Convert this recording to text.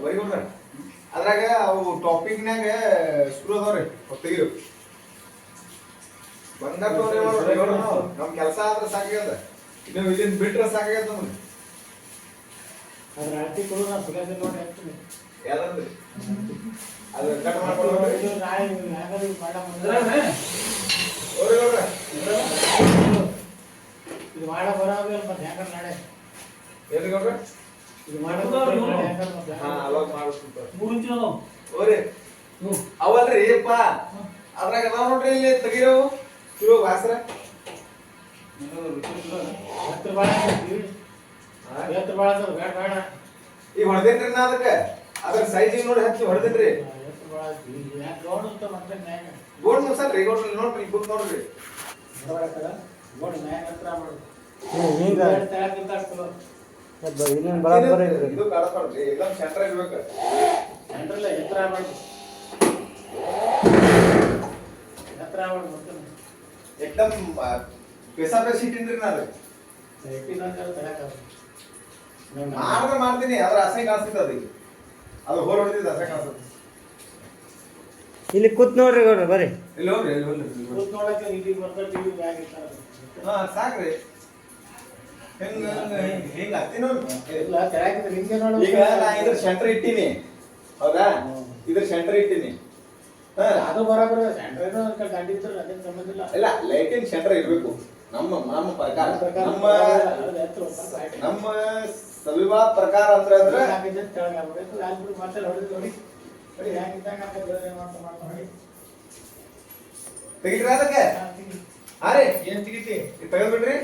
ಬರಿ ಕೊಡ್ರ ಅದ್ರಾಗ ಅವು ಟಾಪಿಕ್ನಾಗ ಶುರು ಅದಾವ್ರಿ ತೆಗಿರು ಬಂಗಾರ ನಮ್ ಕೆಲಸ ಆದ್ರೆ ಸಾಕಾಗ್ಯದ ನೀವು ಇದನ್ನ ಬಿಟ್ರೆ ಸಾಕಾಗ್ಯದ ನಮ್ಗೆ ಅದ್ರ ಅಳತಿ ಕೊಡು ನಾ ಸುಖಾಸಿ ನೋಡಿ ಹಾಕ್ತೀನಿ ಯಾವ್ದಂದ್ರಿ ಅದು ಕಟ್ ಮಾಡ್ಕೊಡ್ರಿ ಇದು ನಾಳೆ ಯಾಕಂದ್ರೆ ಇದು ಮಾಡ ಬರೋದು ಮತ್ತೆ ಯಾಕಂದ್ರೆ ನಾಳೆ ಎಲ್ಲಿ ಗೌಡ್ರ ಇದು ಮಾಡೋದು ಹಾ ಅವಾಗ ಮಾಡಿಸ್ಬಿಡ್ತಾರೆ 3 ಇಂಚ್ ಅದಾವ ಓರಿ ಅವಲ್ರಿ ಅಪ್ಪ ಅದ್ರಾಗ ಅದಾವ ನೋಡ್ರಿ ಇಲ್ಲಿ ತೆಗಿರವು ಶುರು ವಾಸ್ರ ಹತ್ರ ಬಾಳ ಎತ್ತರ ಬಾಳ ಬೇಡ ಬೇಡ ಈಗ ಹೊಡೆದೇನ್ರಿ ನಾ ಅದಕ್ಕೆ ಅದ್ರ ಸೈಜ್ ನೋಡಿ ಹಚ್ಚಿ ಹೊಡೆದೇನ್ರಿ ಎತ್ತರ ಬಾಳ ಯಾಕೆ ಗೋಡ್ ಅಂತ ಮತ್ತೆ ನ್ಯಾಯ ಗೋಡ್ ಮುಸಲ್ರಿ ಗೋಡ್ ನೋಡ್ರಿ ಬುಕ್ ನೋಡ್ರಿ ಹೊರಗಡೆ ಗೋಡ್ ನ್ಯಾಯ ಹತ್ರ ಮಾಡು ಹಿಂಗ ತೆಳಗಿಂತ ಆಗ್ತದೆ ಇನ್ನೇನು ಬರಾಬರ ಐತ್ರಿ ಇದು ಕಾಡಸ್ಕೊಡ್ರಿ एकदम ಸೆಂಟರ್ ಇರ್ಬೇಕು ಸೆಂಟ್ರಲ್ಲ ಎತ್ತರ ಮಾಡು ಎತ್ತರ ಮಾಡು ಮತ್ತೆ एकदम पैसा पैसे ಇಟ್ಟಿನ್ರಿ ನಾನು ಮಾಡಿದ್ರೆ ಮಾಡ್ತೀನಿ ಅದ್ರ ಅಸಹ್ಯ ಕಾಣಿಸ್ತೈತೆ ಅದಕ್ಕೆ ಅದು ಹೋರ್ ಹೊಡೆದಿದ್ದು ಅಸಹ್ಯ ಕಾಣಿಸ್ತೈತೆ ಇಲ್ಲಿ ಕೂತ್ ನೋಡ್ರಿ ಗೌಡ್ರ ಬರ್ರಿ ಇಲ್ಲಿ ಹೋಗ್ರಿ ಇಲ್ಲಿ ಹೋಗ್ರಿ ನೋಡಕ್ಕೆ ಇಲ್ಲಿ ಬರ್ತಾ ಟಿವಿ ಬ್ಯಾಗ್ ಇರ್ತಾರೆ ಹಾ ಸಾಕ್ರಿ ಹೆಂಗ ಹೆಂಗ ಹತ್ತಿ ನೋಡಿ ಇಲ್ಲ ತೆಳಗಿದ್ರೆ ಹಿಂಗೆ ನೋಡು ಈಗ ನಾ ಇದ್ರ ಸೆಂಟರ್ ಇಟ್ಟಿನಿ ಹೌದಾ ಇದ್ರ ಸೆಂಟರ್ ಇಟ್ಟಿನಿ ಅದು ಬರೋಬರ ಸೆಂಟರ್ ಏನೋ ಗಾಡಿ ಇದ್ರೆ ಅದೇನು ಸಂಬಂಧ ಇಲ್ಲ ಇಲ್ಲ ಲೈಟಿಂಗ್ ಸೆಂಟರ್ ಇರಬೇಕು ನಮ್ಮ ನಮ್ಮ ಪ್ರಕಾರ ನಮ್ಮ ಸವಿವಾದ ಪ್ರಕಾರ ಅಂತ ಅಂದ್ರೆ ತೆಗಿದ್ರಿ ಅದಕ್ಕೆ ಹಾ ರೀ ಏನ್ ತೆಗಿತಿ ತೆಗೆದ್ಬಿಡ್ರಿ